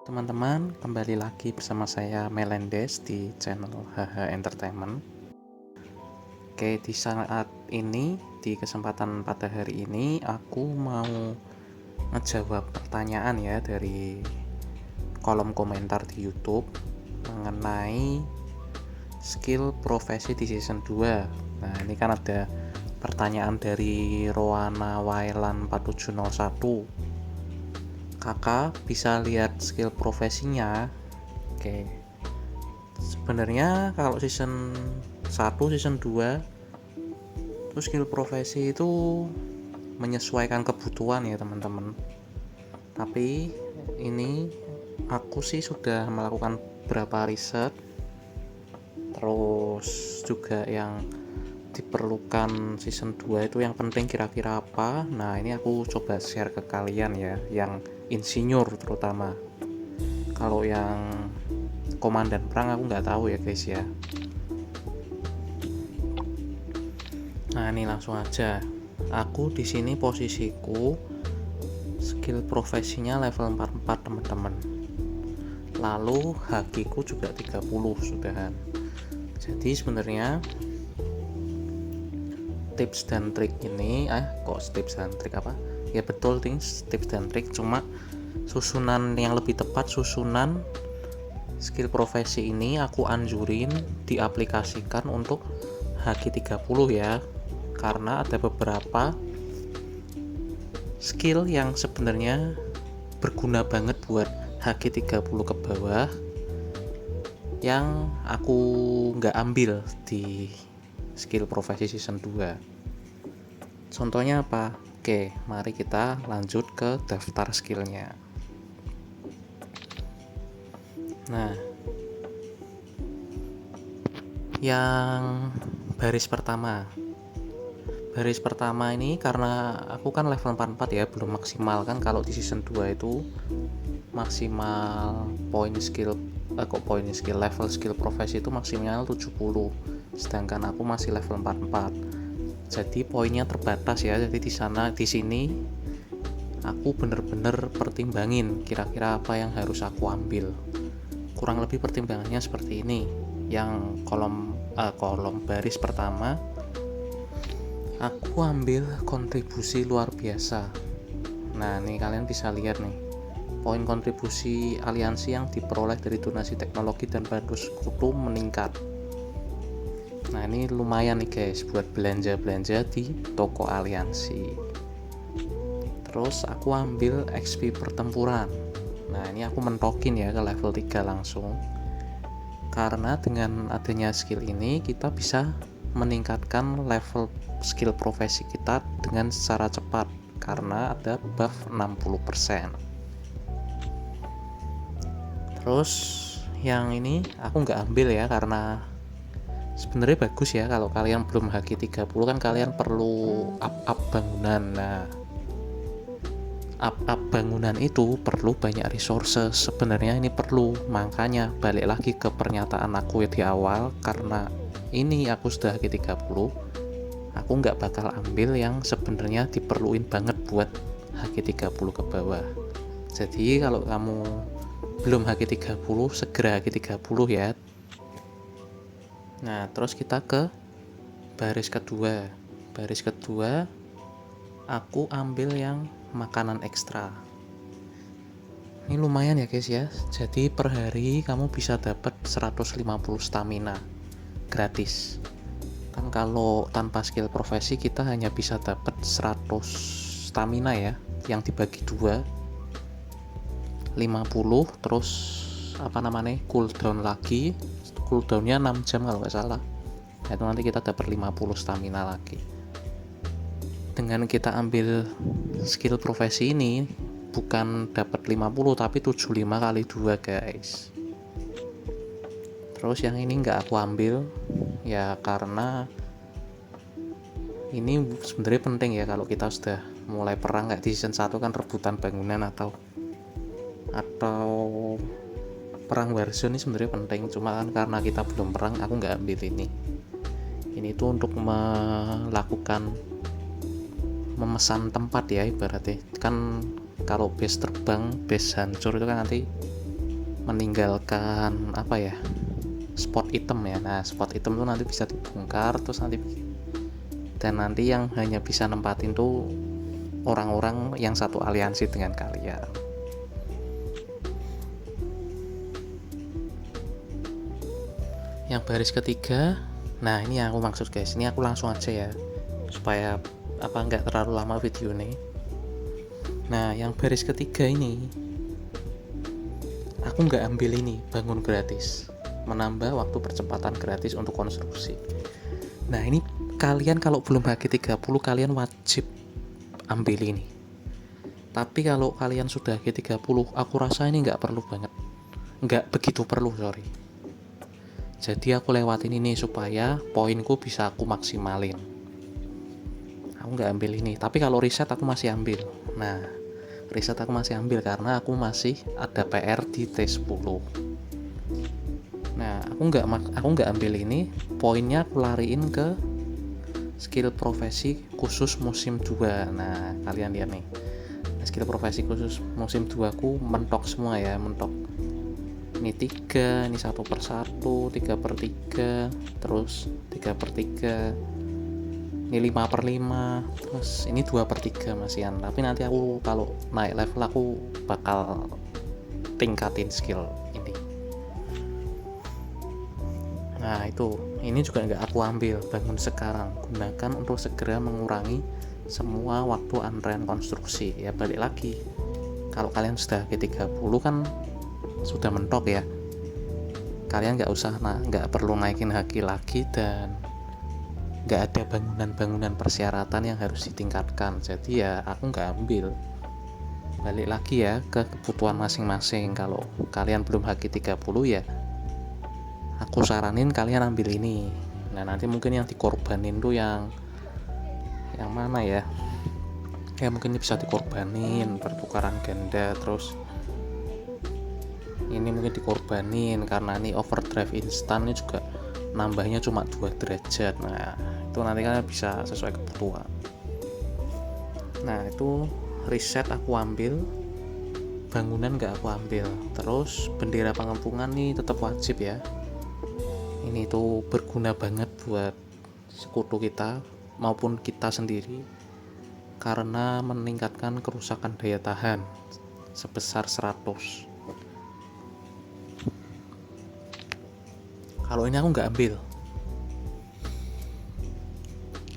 Teman-teman, kembali lagi bersama saya Melendes di channel HH Entertainment. Oke, di saat ini, di kesempatan pada hari ini, aku mau ngejawab pertanyaan ya dari kolom komentar di YouTube mengenai skill profesi di season 2. Nah, ini kan ada pertanyaan dari Rowana Wailan 4701. Kakak bisa lihat skill profesinya. Oke. Sebenarnya kalau season 1, season 2 itu skill profesi itu menyesuaikan kebutuhan ya teman-teman. Tapi ini aku sih sudah melakukan beberapa riset, terus juga yang diperlukan season 2 itu yang penting kira-kira apa. Nah, ini aku coba share ke kalian ya, yang insinyur terutama. Kalau yang komandan perang aku nggak tahu ya guys ya. Nah, ini langsung aja. Aku di sini posisiku skill profesinya level 44 teman-teman. Lalu hakiku juga 30 sudahan. Jadi sebenarnya tips dan trik ini tips dan trik apa? Ya betul tips dan trik, cuma susunan yang lebih tepat, susunan skill profesi ini aku anjurin diaplikasikan untuk HQ30 ya, karena ada beberapa skill yang sebenarnya berguna banget buat HQ30 ke bawah yang aku nggak ambil di skill profesi season 2. Contohnya apa? Oke, mari kita lanjut ke daftar skillnya. Nah, yang baris pertama ini karena aku kan level 44 ya, belum maksimal kan. Kalau di season 2 itu maksimal level skill profesi itu maksimal 70, sedangkan aku masih level 44, jadi poinnya terbatas ya. Jadi di sini aku bener-bener pertimbangin kira-kira apa yang harus aku ambil. Kurang lebih pertimbangannya seperti ini. Yang kolom baris pertama, aku ambil kontribusi luar biasa. Nah, nih kalian bisa lihat nih, poin kontribusi aliansi yang diperoleh dari donasi teknologi dan bantu sekutu meningkat. Nah, ini lumayan nih guys buat belanja-belanja di toko aliansi. Terus aku ambil XP pertempuran. Nah, ini aku mentokin ya ke level 3 langsung. Karena dengan adanya skill ini kita bisa meningkatkan level skill profesi kita dengan secara cepat karena ada buff 60%. Terus yang ini aku nggak ambil ya, karena sebenarnya bagus ya kalau kalian belum HQ30 kan kalian perlu up bangunan. Nah, up bangunan itu perlu banyak resources. Sebenarnya ini perlu, makanya balik lagi ke pernyataan aku di awal, karena ini aku sudah HQ30, aku nggak bakal ambil yang sebenarnya diperluin banget buat HQ30 ke bawah. Jadi kalau kamu belum HQ30 segera HQ30 ya. Nah, terus kita ke baris kedua aku ambil yang makanan ekstra. Ini lumayan ya guys ya. Jadi per hari kamu bisa dapat 150 stamina gratis. Kan kalau tanpa skill profesi kita hanya bisa dapat 100 stamina ya, yang dibagi 2, 50, terus cooldown lagi. Cooldownnya 6 jam kalau nggak salah. Nah, itu nanti kita dapat 50 stamina lagi. Dengan kita ambil skill profesi ini bukan dapat 50 tapi 75 kali 2 guys. Terus yang ini nggak aku ambil ya karena ini sebenarnya penting ya kalau kita sudah mulai perang. Kayak di season 1 kan rebutan bangunan atau perang Warzone ini sebenarnya penting, cuma kan karena kita belum perang aku nggak ambil ini tuh untuk memesan tempat ya, ibaratnya kan kalau base terbang, base hancur itu kan nanti meninggalkan spot item ya. Nah, spot item tuh nanti bisa dibongkar, terus nanti yang hanya bisa nempatin tuh orang-orang yang satu aliansi dengan kalian. Yang baris ketiga, nah ini yang aku maksud guys, ini aku langsung aja ya supaya nggak terlalu lama video ini. Nah, yang baris ketiga ini aku nggak ambil ini bangun gratis, menambah waktu percepatan gratis untuk konstruksi. Nah, ini kalian kalau belum HG30 kalian wajib ambil ini. Tapi kalau kalian sudah HG30, aku rasa ini nggak perlu banget, nggak begitu perlu, sorry. Jadi aku lewatin ini supaya poinku bisa aku maksimalin. Aku nggak ambil ini, tapi kalau riset aku masih ambil. Nah, riset aku masih ambil karena aku masih ada PR di T10. Nah, aku nggak ambil ini, poinnya aku lariin ke skill profesi khusus musim 2. Nah, kalian lihat nih, skill profesi khusus musim 2 aku mentok semua ya, mentok. Ini 3, ini 1/1, 3/3, terus 3/3, ini 5/5, terus ini 2/3 masihan. Tapi nanti aku kalau naik level aku bakal tingkatin skill ini. Nah, ini juga nggak aku ambil bangun sekarang, gunakan untuk segera mengurangi semua waktu antrean konstruksi. Ya balik lagi, kalau kalian sudah G30 kan sudah mentok ya, kalian nggak perlu naikin HG lagi, dan nggak ada bangunan persyaratan yang harus ditingkatkan. Jadi ya aku nggak ambil. Balik lagi ya ke kebutuhan masing-masing. Kalau kalian belum HG30 ya aku saranin kalian ambil ini. Nah, nanti mungkin yang dikorbanin tuh yang mana ya mungkin ini bisa dikorbanin pertukaran ganda, terus ini mungkin dikorbanin karena ini overdrive instan ini juga nambahnya cuma 2 derajat. Nah, itu nanti kalian bisa sesuai kebutuhan. Nah, itu riset aku ambil, bangunan nggak aku ambil. Terus bendera pengepungan nih tetap wajib ya. Ini tuh berguna banget buat sekutu kita maupun kita sendiri karena meningkatkan kerusakan daya tahan sebesar 100. Kalau ini aku nggak ambil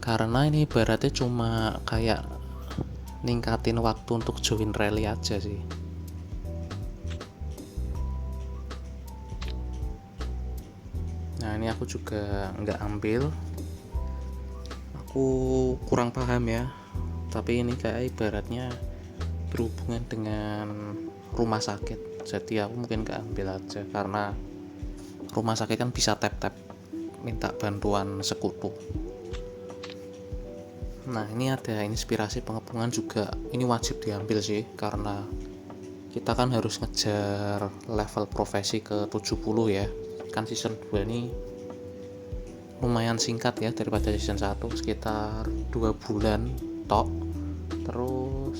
karena ini ibaratnya cuma kayak ningkatin waktu untuk join rally aja sih. Nah, ini aku juga nggak ambil, aku kurang paham ya, tapi ini kayak ibaratnya berhubungan dengan rumah sakit, jadi aku mungkin nggak ambil aja karena rumah sakit kan bisa tap-tap minta bantuan sekutu. Nah, ini ada inspirasi pengepungan juga, ini wajib diambil sih karena kita kan harus ngejar level profesi ke 70 ya. Kan season 2 ini lumayan singkat ya daripada season 1, sekitar 2 bulan tok. Terus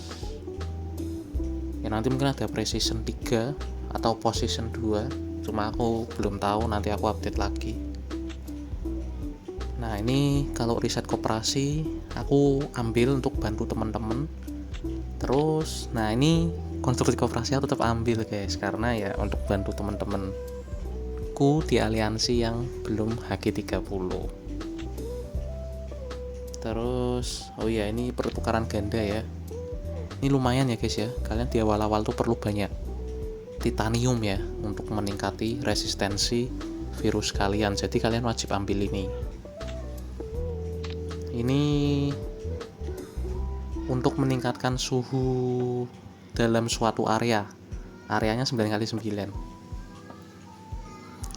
ya nanti mungkin ada pre-season 3 atau post-season 2, cuma aku belum tahu, nanti aku update lagi. Nah, ini kalau riset koperasi aku ambil untuk bantu teman-teman. Terus nah ini konstruksi koperasi aku tetap ambil guys karena ya untuk bantu teman-temanku di aliansi yang belum HG30. Terus oh iya, ini pertukaran ganda ya, ini lumayan ya guys ya, kalian di awal-awal tuh perlu banyak titanium ya untuk meningkati resistensi virus kalian, jadi kalian wajib ambil ini. Ini untuk meningkatkan suhu dalam suatu areanya 9x9.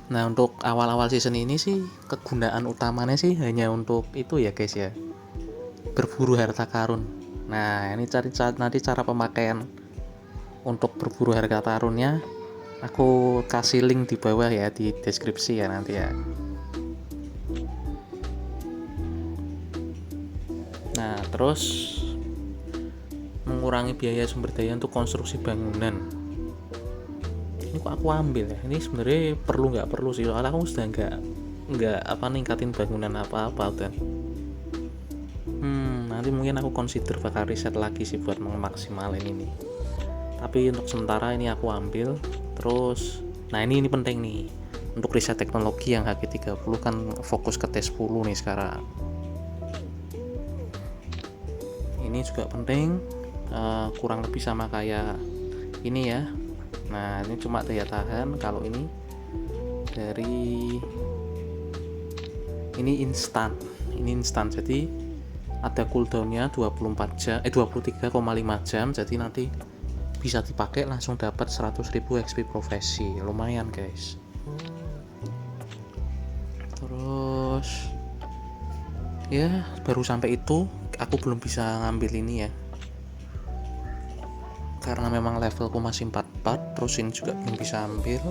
Nah, untuk awal-awal season ini sih kegunaan utamanya sih hanya untuk itu ya guys ya, berburu harta karun. Nah, ini nanti cara pemakaian untuk berburu harta karunnya aku kasih link di bawah ya, di deskripsi ya nanti ya. Nah, terus mengurangi biaya sumber daya untuk konstruksi bangunan. Ini ini kok aku ambil ya, ini sebenarnya perlu nggak perlu sih, soalnya aku sudah nggak apa ningkatin bangunan apa-apa dan nanti mungkin aku consider bakal riset lagi sih buat memaksimalin ini, tapi untuk sementara ini aku ambil. Terus nah ini penting nih untuk riset teknologi yang HG30 kan fokus ke T10 nih sekarang. Ini juga penting, kurang lebih sama kayak ini ya. Nah ini cuma daya tahan, kalau ini dari ini instan jadi ada cooldownnya 24 jam 23,5 jam, jadi nanti bisa dipakai langsung dapat 100.000 XP profesi, lumayan guys. Terus ya baru sampai itu aku belum bisa ngambil ini ya, karena memang levelku masih 44. Terus ini juga belum bisa ambil.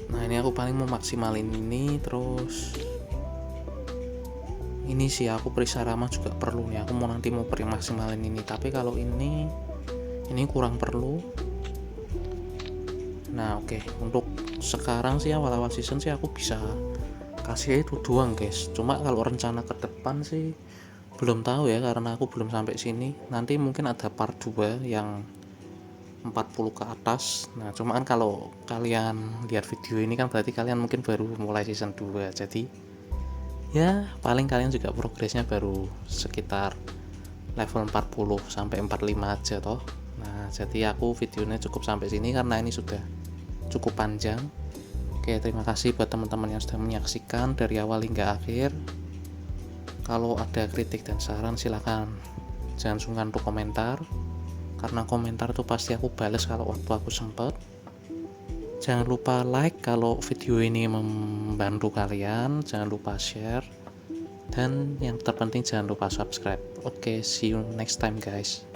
Nah ini aku paling mau maksimalin ini. Terus ini sih aku perisa ramah juga perlu nih, aku nanti mau maksimalin ini, tapi kalau ini kurang perlu. Nah oke, untuk sekarang sih awal-awal season sih aku bisa kasih itu doang guys. Cuma kalau rencana ke depan sih belum tahu ya, karena aku belum sampai sini. Nanti mungkin ada part 2 yang 40 ke atas. Nah cuma kan kalau kalian lihat video ini kan berarti kalian mungkin baru mulai season 2, jadi ya paling kalian juga progresnya baru sekitar level 40 sampai 45 aja toh. Nah jadi aku videonya cukup sampai sini karena ini sudah cukup panjang. Oke, terima kasih buat teman-teman yang sudah menyaksikan dari awal hingga akhir. Kalau ada kritik dan saran silahkan jangan sungkan untuk komentar, karena komentar tuh pasti aku balas kalau waktu aku sempat. Jangan lupa like kalau video ini membantu kalian, jangan lupa share, dan yang terpenting jangan lupa subscribe. Oke, see you next time guys.